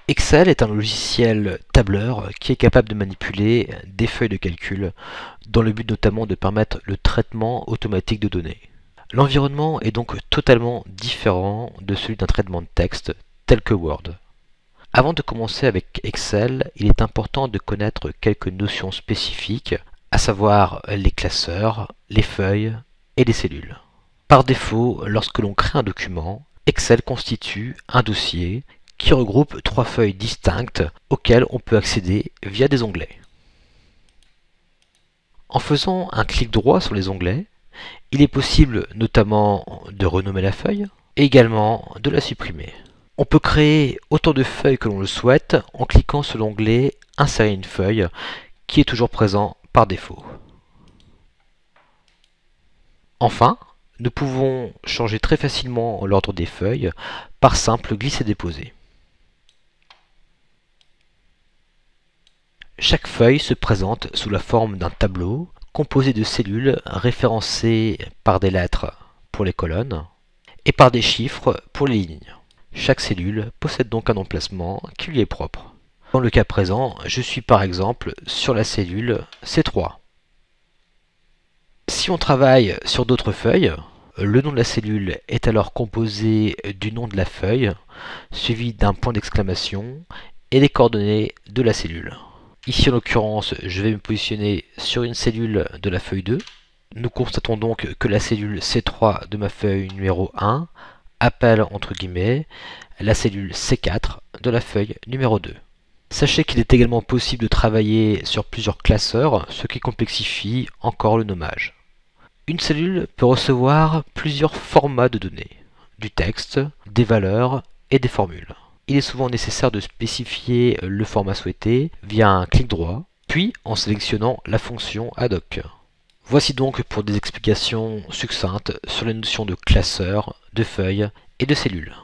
Excel est un logiciel tableur qui est capable de manipuler des feuilles de calcul dans le but notamment de permettre le traitement automatique de données. L'environnement est donc totalement différent de celui d'un traitement de texte tel que Word. Avant de commencer avec Excel, il est important de connaître quelques notions spécifiques, à savoir les classeurs, les feuilles et les cellules. Par défaut, lorsque l'on crée un document, Excel constitue un dossier qui regroupe 3 feuilles distinctes auxquelles on peut accéder via des onglets. En faisant un clic droit sur les onglets, il est possible notamment de renommer la feuille et également de la supprimer. On peut créer autant de feuilles que l'on le souhaite en cliquant sur l'onglet Insérer une feuille qui est toujours présent par défaut. Enfin, nous pouvons changer très facilement l'ordre des feuilles par simple glisser-déposer. Chaque feuille se présente sous la forme d'un tableau composé de cellules référencées par des lettres pour les colonnes et par des chiffres pour les lignes. Chaque cellule possède donc un emplacement qui lui est propre. Dans le cas présent, je suis par exemple sur la cellule C3. Si on travaille sur d'autres feuilles, le nom de la cellule est alors composé du nom de la feuille, suivi d'un point d'exclamation et des coordonnées de la cellule. Ici en l'occurrence, je vais me positionner sur une cellule de la feuille 2. Nous constatons donc que la cellule C3 de ma feuille numéro 1 appelle entre guillemets la cellule C4 de la feuille numéro 2. Sachez qu'il est également possible de travailler sur plusieurs classeurs, ce qui complexifie encore le nommage. Une cellule peut recevoir plusieurs formats de données, du texte, des valeurs et des formules. Il est souvent nécessaire de spécifier le format souhaité via un clic droit, puis en sélectionnant la fonction ad hoc. Voici donc pour des explications succinctes sur les notions de classeur, de feuilles et de cellules.